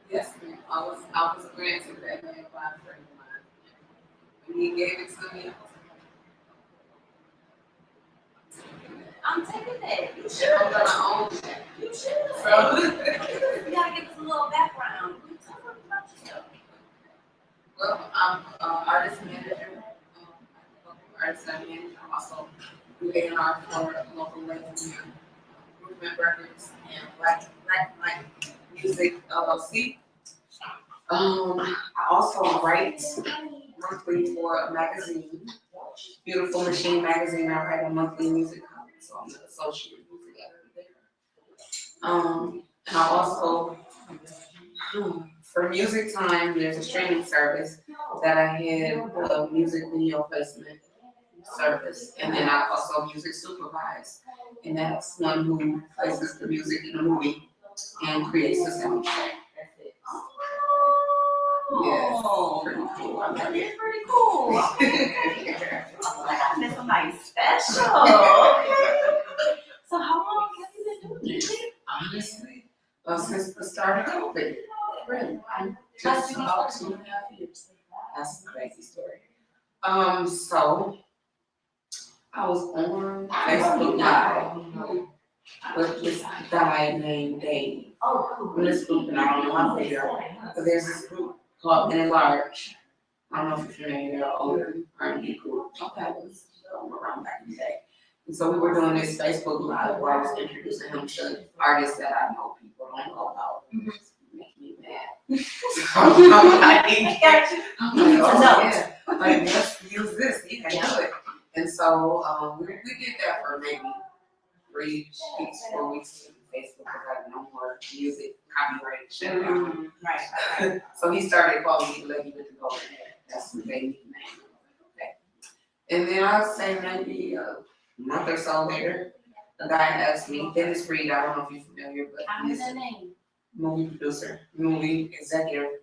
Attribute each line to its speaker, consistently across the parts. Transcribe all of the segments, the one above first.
Speaker 1: Yes, ma'am. I was granted that name by a friend of mine. When he gave it to me, I'm taking that. You should. I'm gonna own that. You should. So you gotta give us a little background. Tell us about yourself. Well, I'm an artist manager. Artist manager. I'm also do A&R for local labels, Movement Records, and Black Music LLC. I also write monthly for a magazine, Beautiful Machine magazine. I write a monthly music column, so I'm an associate music editor there. And I also, for Music Time, there's a streaming service that I head a music video placement service, and then I also music supervise, and that's one who places the music in a movie and creates the soundtrack. Yes, pretty cool. That is pretty cool. That's somebody special. So how long have you been doing this? Honestly, since the start of COVID. Really? Just about 2.5 years. That's a crazy story. So I was on Facebook Live with this guy named Dave. In this group, and I don't know how they are, but there's this group called Men Large. I don't know if you're familiar, they're older R&B group. Okay, was around back in the day. And so we were doing this Facebook Live where I was introducing him to artists that I know people don't know about. Make me mad. So I'm like, oh yeah, like let's use this, you can do it. And so we did that for maybe 3 weeks, 4 weeks. Facebook because I had no more music copyright shit. Right. So he started calling me the lady with the golden hair. That's the baby name. Okay. And then I'll say maybe a month or so later, the guy asked me, Dennis Reed, I don't know if you're familiar, but he's a movie producer, movie executive,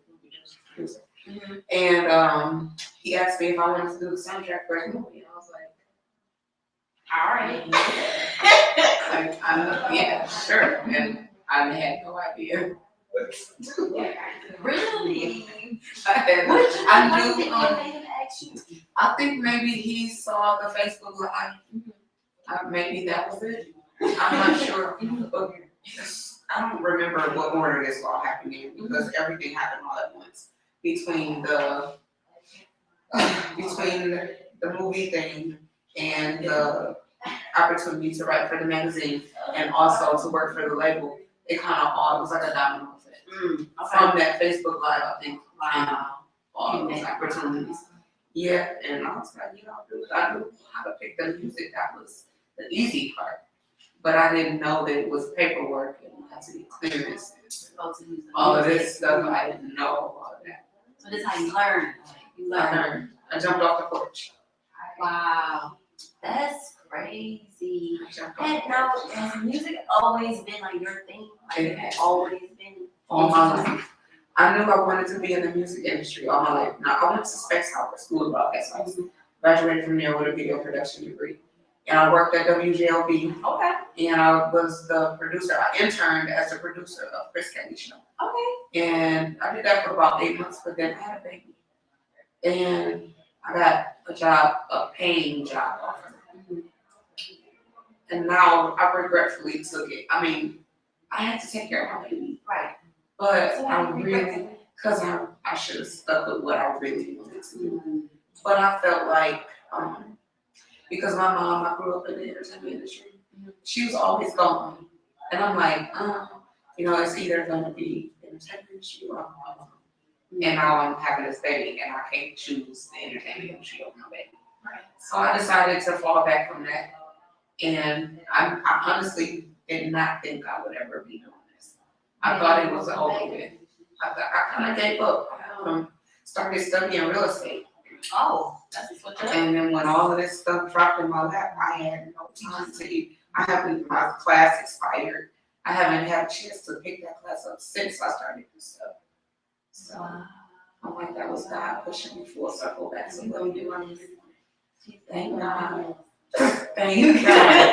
Speaker 1: producer. Mm-hmm. And he asked me if I wanted to do the soundtrack for his movie. And I was like, all right. Yeah, sure. And I had no idea what to do. Really? I knew. I think maybe he saw the Facebook Live. Maybe that was it. I'm not sure. I don't remember what order this all happened in because everything happened all at once. Between the movie thing and the opportunity to write for the magazine and also to work for the label, it kind of all was like a domino effect. Okay. From that Facebook Live, I think, all those opportunities. Yeah, and I was like, I knew how to pick the music. That was the easy part. But I didn't know that it was paperwork and have to get clearances.
Speaker 2: Go to use
Speaker 1: All of this stuff, I didn't know all of that.
Speaker 2: So this is how you learn. You learn.
Speaker 1: I jumped off the porch.
Speaker 2: Wow. That's crazy.
Speaker 1: I jumped
Speaker 2: And
Speaker 1: off
Speaker 2: now,
Speaker 1: the porch.
Speaker 2: has music always been like your thing? Like
Speaker 1: It has
Speaker 2: always been
Speaker 1: all my life. I knew I wanted to be in the music industry all my life. Now, I went to Specs Howard School of Broadcast Arts. Graduated from there with a video production degree. And I worked at WJLB.
Speaker 2: Okay.
Speaker 1: And I was the producer. I interned as a producer of Chris Kelly's show.
Speaker 2: Okay.
Speaker 1: And I did that for about 8 months, but then I had a baby. And I got a job, a paying job offer. And now I regretfully took it. I mean, I had to take care of my baby.
Speaker 2: Right.
Speaker 1: But
Speaker 2: So
Speaker 1: I really, because I should have stuck with what I really wanted to do. But I felt like, because my mom, I grew up in the entertainment industry, she was always gone. And I'm like, it's either going to be the entertainment industry or my mom. And now I'm having this baby, and I can't choose the entertainment industry over my baby.
Speaker 2: Right.
Speaker 1: So I decided to fall back from that. And I honestly did not think I would ever be doing this. I thought it was over with. I kind of gave up. I started studying real estate.
Speaker 2: Oh, that's what you're
Speaker 1: And then when all of this stuff dropped in my lap, I had no time to eat. My class expired. I haven't had a chance to pick that class up since I started this stuff. So I'm like, that was God pushing me full circle back to what we do. Thank God. Thank God.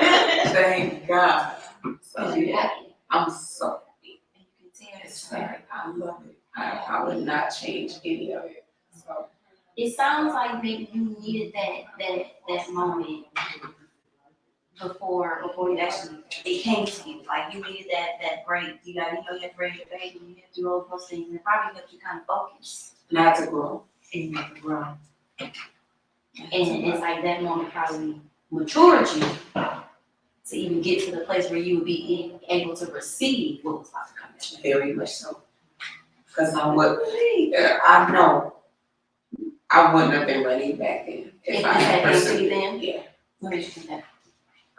Speaker 1: Thank God. So yeah, I'm so happy. It's fair. I love it. I would not change any of it. So
Speaker 2: it sounds like maybe you needed that moment before you actually it came to you. Like you needed that break. You had to break your baby, you had to do all those things, and it probably helped you kind of focus.
Speaker 1: Not to grow.
Speaker 2: And not to grow. And it's like that moment probably matured you to even get to the place where you would be able to receive what was about to come in.
Speaker 1: Very much so. Because I know I wouldn't have been ready back then.
Speaker 2: If I had pursued then?
Speaker 1: Yeah.
Speaker 2: What did you do then?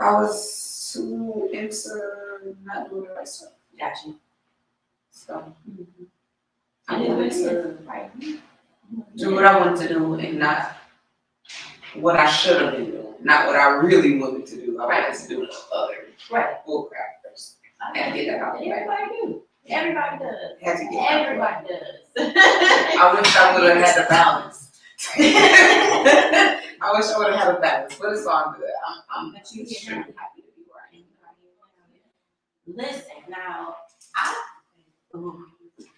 Speaker 1: I was too into not doing the right stuff.
Speaker 2: Gotcha.
Speaker 1: So I wanted to do what I wanted to do and not what I should have been doing. Not what I really wanted to do. I wanted to do other bullcrap first. I had to get that out of the way.
Speaker 2: Everybody do. Everybody does.
Speaker 1: Had to get
Speaker 2: Everybody does.
Speaker 1: I wish I would have had a balance. I wish I would have had a balance, but it's all good. I'm extremely happy to be where I am.
Speaker 2: Listen, now,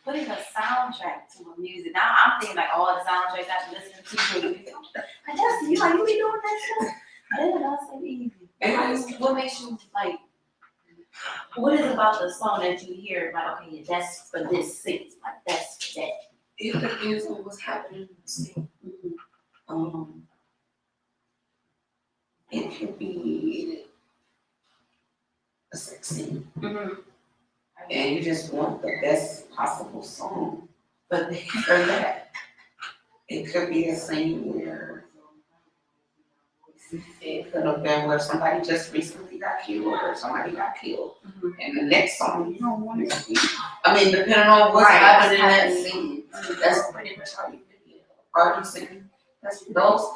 Speaker 2: putting a soundtrack to a music. Now I'm thinking like all the soundtracks I've listened to. I just, you be doing that stuff? Yeah, that's so easy. What makes you like, what is it about the song that you hear, like, okay, yeah, that's for this scene, like that's for that?
Speaker 1: It depends on what's happening in the scene. It could be a sex scene. And you just want the best possible song. But for that, it could be a scene where it could have been where somebody just recently got killed or somebody got killed. And the next song, you don't want it to be. I mean, depending on what's happening in that scene, that's pretty much how you can get a party scene. That's those.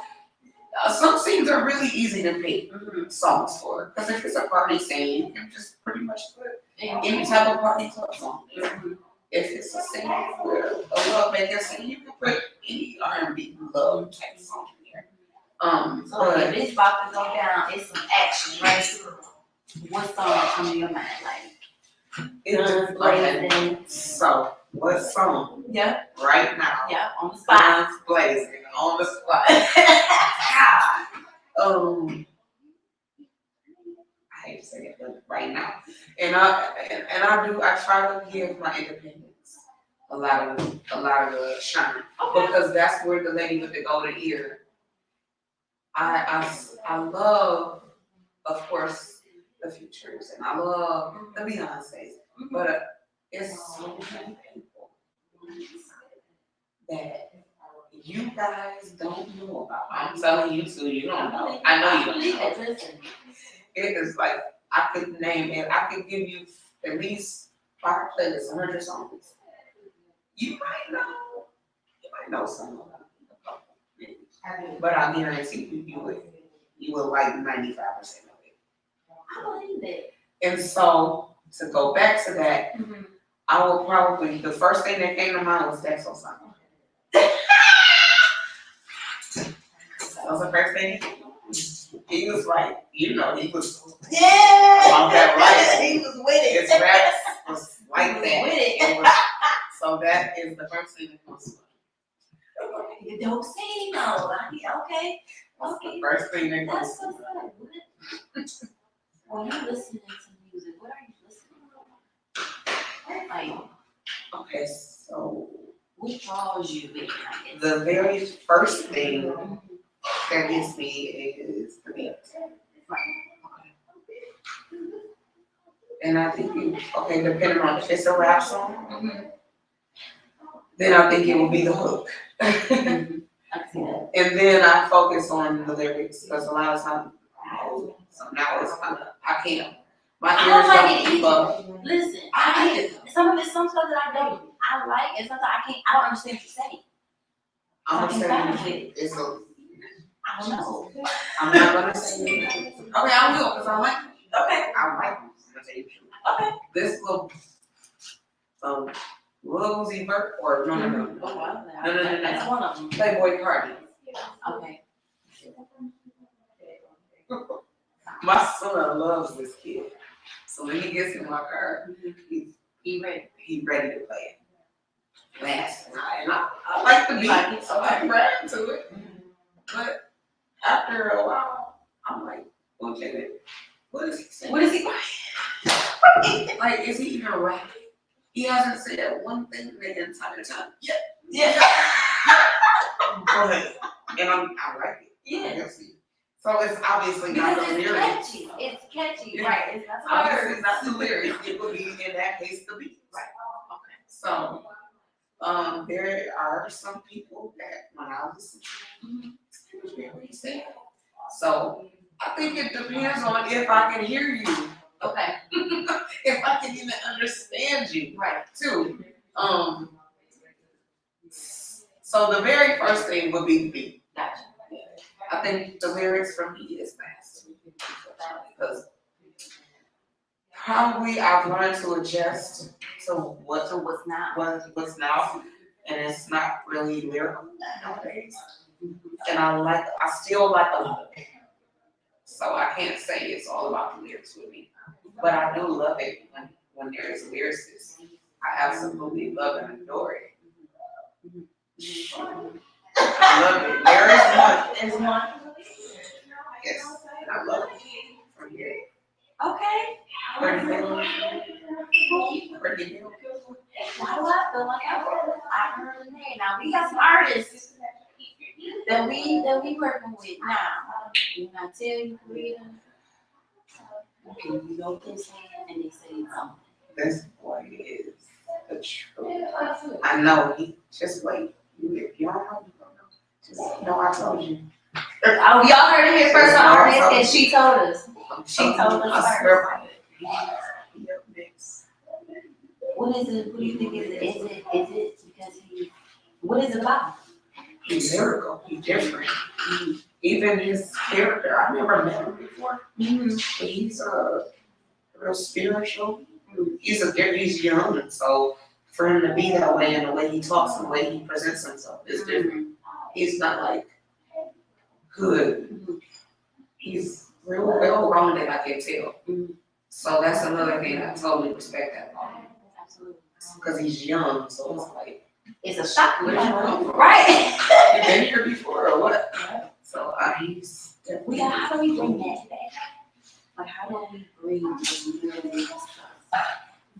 Speaker 1: Some scenes are really easy to pick songs for. Because if it's a party scene, you can just pretty much put any type of party club song there. If it's a scene where a love making scene, you can put any R&B love type song there.
Speaker 2: So if it's about to go down, it's some action, right? What song comes to your mind? Like,
Speaker 1: so, what song?
Speaker 2: Yeah.
Speaker 1: Right now.
Speaker 2: Yeah, on the spot.
Speaker 1: Guns blazing, on the spot. I hate to say it, but right now. And I try to give my independence a lot of the shine. Because that's where the lady with the golden ear. I love, of course, the Futures, and I love the Beyoncés, but it's so many people that you guys don't know about. I'm telling you too, you don't know. I know you don't know. It is like, I could name it, I could give you at least 5 playlists, 100 songs. You might know some of them. But I guarantee you would like 95% of it.
Speaker 2: I believe it.
Speaker 1: And so to go back to that, I will probably the first thing that came to mind was That's So Simon. That was the first thing. He was like, he was on that right.
Speaker 2: He was with it.
Speaker 1: His raps was like that.
Speaker 2: With it.
Speaker 1: It was, so that is the first thing that comes to mind.
Speaker 2: You don't say no. Okay.
Speaker 1: That's the first thing that comes
Speaker 2: That's
Speaker 1: to
Speaker 2: what's
Speaker 1: mind.
Speaker 2: up. When you're listening to music, what are you listening to? Like,
Speaker 1: Okay, so
Speaker 2: what draws you in? I guess?
Speaker 1: the very first thing that gets me is the beat. And I think depending on if it's a rap song, then I think it will be the hook.
Speaker 2: I see that.
Speaker 1: And then I focus on the lyrics because a lot of times, so now it's kind of, I can't. My
Speaker 2: I
Speaker 1: ears
Speaker 2: don't like
Speaker 1: don't
Speaker 2: it
Speaker 1: keep up.
Speaker 2: Listen,
Speaker 1: I like it.
Speaker 2: some stuff that I don't, I like, and sometimes I don't understand what you're saying.
Speaker 1: I'm gonna
Speaker 2: Something
Speaker 1: say it's a,
Speaker 2: I don't know.
Speaker 1: I'm not gonna say it. Okay, I will because I like it. Okay, I like it. I'm gonna tell you the truth.
Speaker 2: Okay.
Speaker 1: This little, Lil Uzi Vert or no.
Speaker 2: Oh, wow.
Speaker 1: No.
Speaker 2: That's one of them.
Speaker 1: Playboy Cardi.
Speaker 2: Okay.
Speaker 1: My son loves this kid. So when he gets in my car,
Speaker 2: He ready.
Speaker 1: he ready to play it. Last night. And I like the beat.
Speaker 2: Like it?
Speaker 1: So I rap to it. But after a while, I'm like, okay, what is he saying?
Speaker 2: What is he?
Speaker 1: Like, is he even rapping? He hasn't said one thing the entire time.
Speaker 2: Yeah.
Speaker 1: Go ahead. And I like it.
Speaker 2: Yeah.
Speaker 1: So it's obviously not
Speaker 2: Because
Speaker 1: the
Speaker 2: it's
Speaker 1: lyrics.
Speaker 2: catchy. It's catchy, right? It's not the
Speaker 1: Obviously
Speaker 2: words.
Speaker 1: not the lyrics. It would be in that case the beat. Right. Okay. So there are some people that when I listen to it's very sad. So I think it depends on if I can hear you.
Speaker 2: Okay.
Speaker 1: If I can even understand you.
Speaker 2: Right.
Speaker 1: Too. So the very first thing would be the beat.
Speaker 2: Gotcha.
Speaker 1: I think the lyrics for me is fast. Because probably I've learned to adjust to what's now, and it's not really lyrical nowadays. And I still like a hook. So I can't say it's all about the lyrics with me. But I do love it when there is lyricists. I absolutely love and adore it. I love it. There is one.
Speaker 2: There's one.
Speaker 1: Yes, I love it. From here.
Speaker 2: Okay.
Speaker 1: Pretty good.
Speaker 2: Why do I feel like I heard the name? Now we got some artists that we working with now. When I tell you, Carita, you know this and they say something.
Speaker 1: This boy is the truth. I know. Just wait. If you don't know, you don't know. Just know I told you.
Speaker 2: Oh, y'all heard it here first on artist, and she told us. She told us
Speaker 1: I swear by it.
Speaker 2: What is it? What do you think is it? Is it because what is it about?
Speaker 1: He's lyrical. He's different. Even his character, I never met him before. But he's real spiritual. He's young, and so for him to be that way and the way he talks and the way he presents himself is different. He's not like good. He's real well-rounded, I can tell. So that's another thing I totally respect that about him.
Speaker 2: Absolutely.
Speaker 1: Because he's young, so it's like,
Speaker 2: It's a shock.
Speaker 1: where did you come from?
Speaker 2: Right.
Speaker 1: You been here before or what? So he's definitely.
Speaker 2: How do we bring that back? Like, how do we bring the stuff?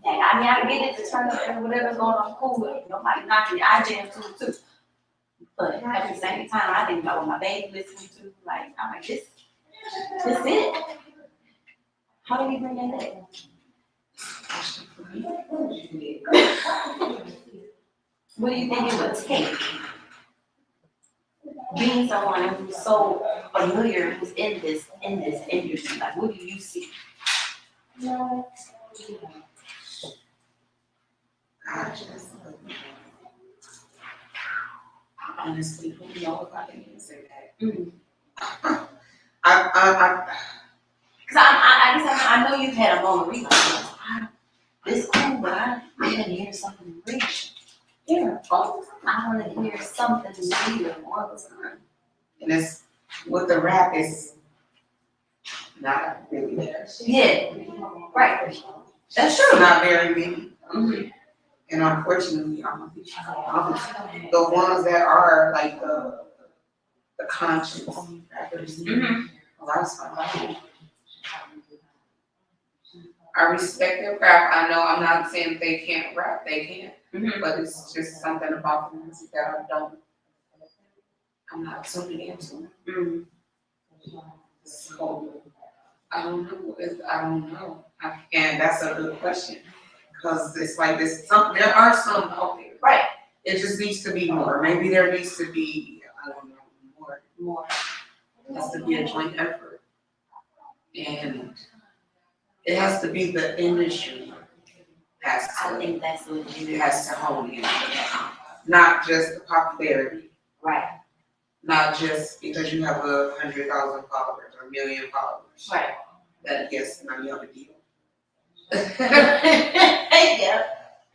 Speaker 2: And I mean, I get it to turn up and whatever's going on, cool. Nobody knocking it. I jam too. But at the same time, I think about what my baby listening to. Like, I'm like, this it. How do we bring that back? What do you think it would take? Being someone who's so familiar, who's in this industry, like, what do you see?
Speaker 1: honestly don't know if I can answer that.
Speaker 2: Mm.
Speaker 1: I
Speaker 2: Cause I guess I know you've had a moment where you're like, this cool, but I want to hear something rich.
Speaker 1: yeah, all the time.
Speaker 2: I want to hear something new all the time.
Speaker 1: And it's with the rap is not really there.
Speaker 2: Yeah, right. That's
Speaker 1: It's
Speaker 2: true.
Speaker 1: not very many.
Speaker 2: Mhm.
Speaker 1: And unfortunately, the ones that are like the conscious rappers, a lot of stuff. I respect their craft. I know I'm not saying they can't rap, they can, but it's just something about the music that I'm not tuning into. So I don't know. I don't know. And that's a good question because it's like this. There are some out there.
Speaker 2: Right.
Speaker 1: It just needs to be more. Maybe there needs to be, I don't know, more. It has to be a joint effort, and it has to be the industry
Speaker 2: I think that's what
Speaker 1: it has to hone in, not just the popularity,
Speaker 2: Right.
Speaker 1: not just because you have 100,000 followers or 1,000,000 followers.
Speaker 2: Right.
Speaker 1: That yes, now you have a deal.
Speaker 2: Yeah.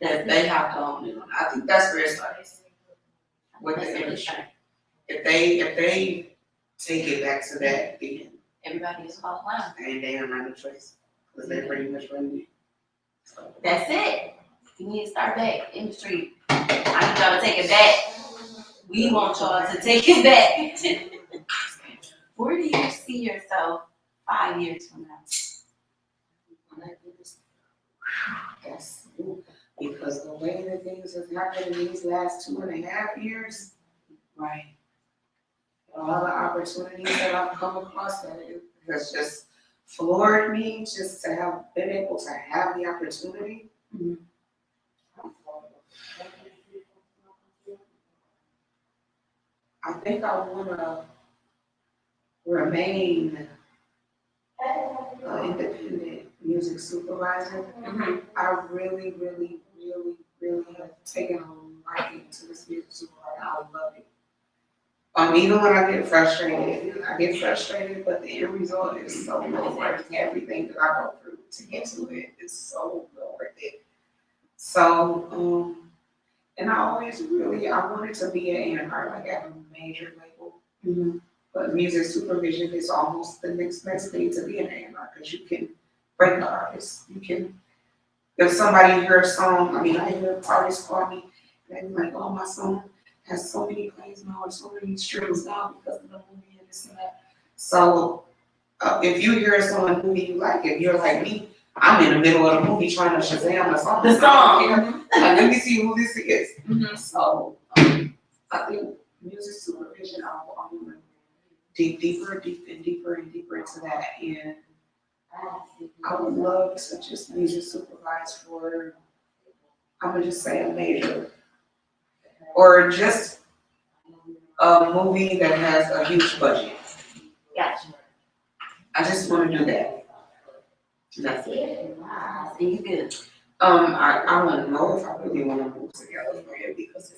Speaker 1: That they have to own it. I think that's where it starts with
Speaker 2: That's
Speaker 1: the
Speaker 2: really
Speaker 1: industry.
Speaker 2: true.
Speaker 1: If they take it back to that, then
Speaker 2: Everybody is called line.
Speaker 1: they don't have no choice because they pretty much run it. So.
Speaker 2: That's it. You need to start back. Industry. I need y'all to take it back. We want y'all to take it back. Where do you see yourself 5 years from now?
Speaker 1: That's because the way that things have happened in these last 2.5 years,
Speaker 2: Right.
Speaker 1: all the opportunities that I've come across, that it has just floored me just to have been able to have the opportunity.
Speaker 2: Mm-hmm.
Speaker 1: I think I want to remain an independent music supervisor.
Speaker 2: Mm-hmm.
Speaker 1: I really, really, really, really have taken a liking to this music supervisor. I love it. Even when I get frustrated, but the end result is so well worth everything that I go through to get to it. It's so well worth it. So, and I always really, I wanted to be an A&R, like at a major label.
Speaker 2: Mm-hmm.
Speaker 1: But music supervision is almost the next thing to be an A&R because you can break the artist. You can, if somebody hears a song, I hear artists call me and they're like, oh, my song has so many plays now or so many streams now because of the movie and this and that. So if you hear a song in a movie you like, if you're like me, I'm in the middle of the movie trying to Shazam the song. Like, let me see who this is.
Speaker 2: Mm-hmm.
Speaker 1: So I think music supervision, I want to dig deeper into that. And I would love to just music supervise for, I'm going to just say a major, or just a movie that has a huge budget.
Speaker 2: Gotcha.
Speaker 1: I just want to do that. That's it.
Speaker 2: Wow. And you good.
Speaker 1: I want to know if I really want to move to California because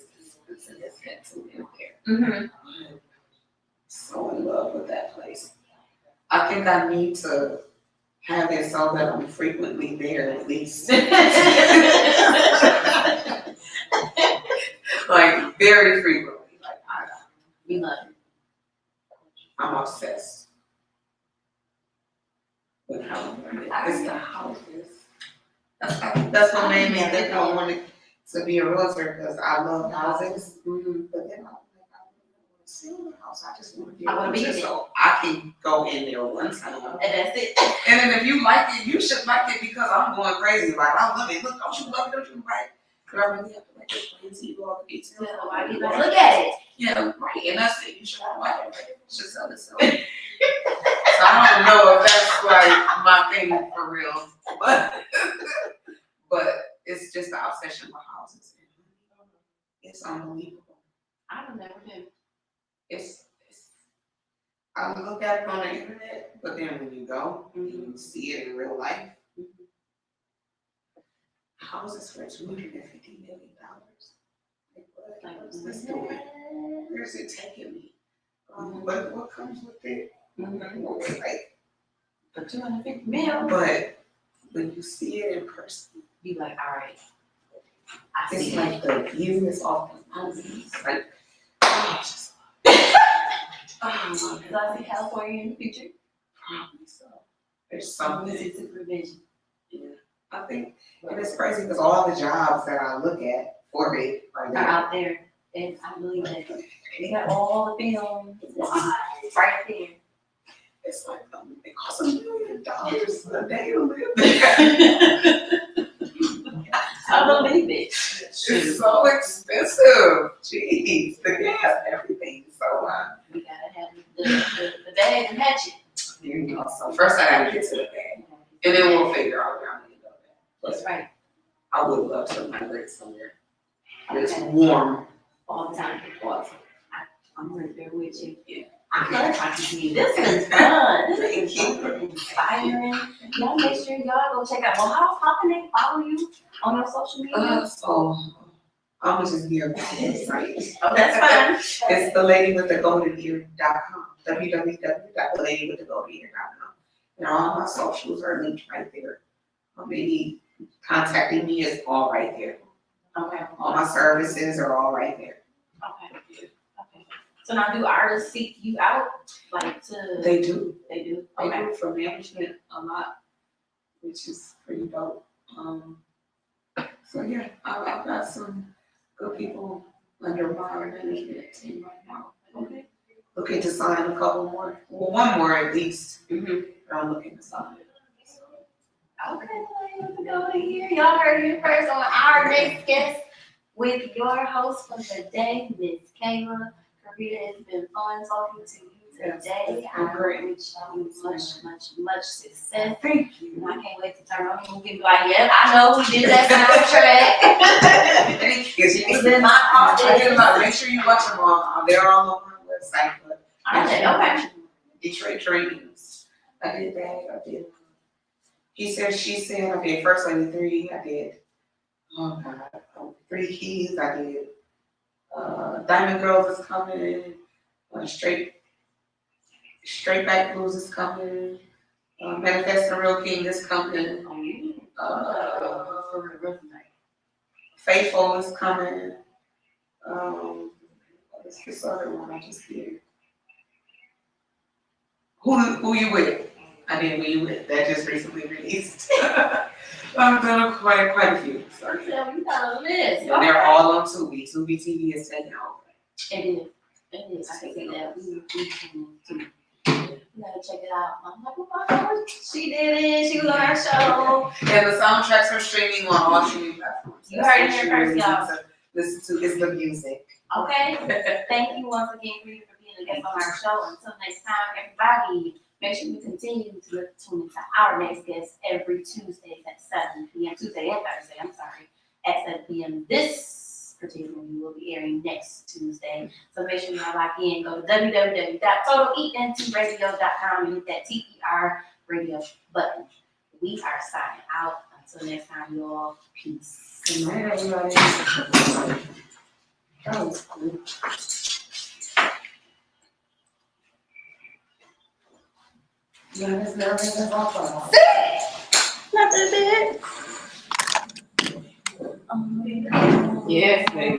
Speaker 1: it's in there.
Speaker 2: Mm-hmm.
Speaker 1: So in love with that place. I think I need to have it so that I'm frequently there at least. Like very frequently. Like
Speaker 2: You love it.
Speaker 1: I'm obsessed with California. It's the houses. That's what made me think I wanted to be a realtor because I love houses.
Speaker 2: Mm-hmm.
Speaker 1: But then I'm like, I don't want to stay in the house. I just want to be
Speaker 2: I wanna be
Speaker 1: realtor
Speaker 2: in it.
Speaker 1: so I can go in there one time.
Speaker 2: And that's it.
Speaker 1: And then if you like it, you should like it because I'm going crazy. Like, I love it. Look, don't you love it? Don't you right? But I really have to like explain to you all the details.
Speaker 2: Why you gotta look at it?
Speaker 1: Yeah, right. And that's it. You should like it. Right? You should sell it. So I don't know if that's like my thing for real, but it's just the obsession with houses. It's unbelievable.
Speaker 2: I've never been.
Speaker 1: It's I look at it on the internet, but then when you go and you see it in real life, houses for $250 million. Like what?
Speaker 2: Like,
Speaker 1: Let's do it. Where's it taking me? But what comes with it? Like,
Speaker 2: for 250 mil,
Speaker 1: but when you see it in person,
Speaker 2: be like, all right, I
Speaker 1: it's
Speaker 2: see
Speaker 1: like
Speaker 2: it.
Speaker 1: the easiness off the mountains. Like, just,
Speaker 2: Is I see California in the future?
Speaker 1: probably so. There's something.
Speaker 2: Supervision.
Speaker 1: Yeah, I think, and it's crazy because all the jobs that I look at for it are
Speaker 2: Are
Speaker 1: there.
Speaker 2: out there, and I believe that they got all the films right there.
Speaker 1: It's like it costs $1 million a day to live there.
Speaker 2: I believe it.
Speaker 1: It's so expensive. Jeez, the gas, everything. So
Speaker 2: We gotta have the bag and hatchet.
Speaker 1: there you go. So first I gotta get to the bag, and then we'll figure out where I'm gonna go.
Speaker 2: That's right.
Speaker 1: I would love to migrate somewhere. It's warm.
Speaker 2: All the time.
Speaker 1: Awesome.
Speaker 2: I'm right there with you.
Speaker 1: Yeah.
Speaker 2: I love talking to you. This is fun. This is fun. Inspiring. Y'all make sure y'all go check out. Well, how can they follow you on your social media?
Speaker 1: So I'm gonna just give that website.
Speaker 2: Oh, that's fine.
Speaker 1: It's theladywiththegoldenear.com. www.theladywiththegoldenear.com. And all my socials are linked right there. Maybe contacting me is all right there.
Speaker 2: Okay.
Speaker 1: All my services are all right there.
Speaker 2: Okay. Okay. So now, do artists seek you out, like to?
Speaker 1: They do.
Speaker 2: They do.
Speaker 1: They
Speaker 2: Okay.
Speaker 1: do for management a lot, which is pretty dope. So yeah, I've got some good people under my management team right now.
Speaker 2: Okay.
Speaker 1: Looking to sign a couple more, well, one more at least.
Speaker 2: Mm-hmm.
Speaker 1: I'm looking to sign.
Speaker 2: Okay, let's go here. Y'all heard it first on our next guest with your host for the day, Miss Kayla. Carita, it's been fun talking to you today. I wish you much success.
Speaker 1: Thank you.
Speaker 2: And I can't wait to turn on you and be like, yep, I know who did that soundtrack.
Speaker 1: Thank you.
Speaker 2: She was in my office.
Speaker 1: Make sure you watch them all. They're all on my website. But
Speaker 2: Okay.
Speaker 1: Detroit Dreams. I did that. I did. He said, she said. I did First Lady 3. I did. Oh God. 3 Keys. I did. Diamond Girls is coming. Straight Back Blues is coming. Manifest the Real King is coming. Faithful is coming. What's this other one I just did? Who You With? I did Who You With. That just recently released. I've done quite a few. Sorry.
Speaker 2: You got a list.
Speaker 1: And they're all on Tubi. Tubi TV is taking over.
Speaker 2: It is. It is. I can see that. We gotta check it out. I'm like, oh my God, she did it. She was on our show.
Speaker 1: And the soundtracks are streaming on all streaming platforms.
Speaker 2: You heard it here first, y'all.
Speaker 1: Listen to is the music.
Speaker 2: Okay. Thank you once again for being a guest on our show. Until next time, everybody, make sure you continue to tune into our next guest every Tuesday at 7 p.m. Tuesday and Thursday, I'm sorry, at 7 p.m. This particular one will be airing next Tuesday. So make sure y'all lock in. Go to www.totaleNTradio.com and hit that TER radio button. We are signing out. Until next time, y'all. Peace.
Speaker 1: Good night, everybody. That was cool. Yeah, that's nervous.
Speaker 2: Not that bad.
Speaker 1: Yes, baby.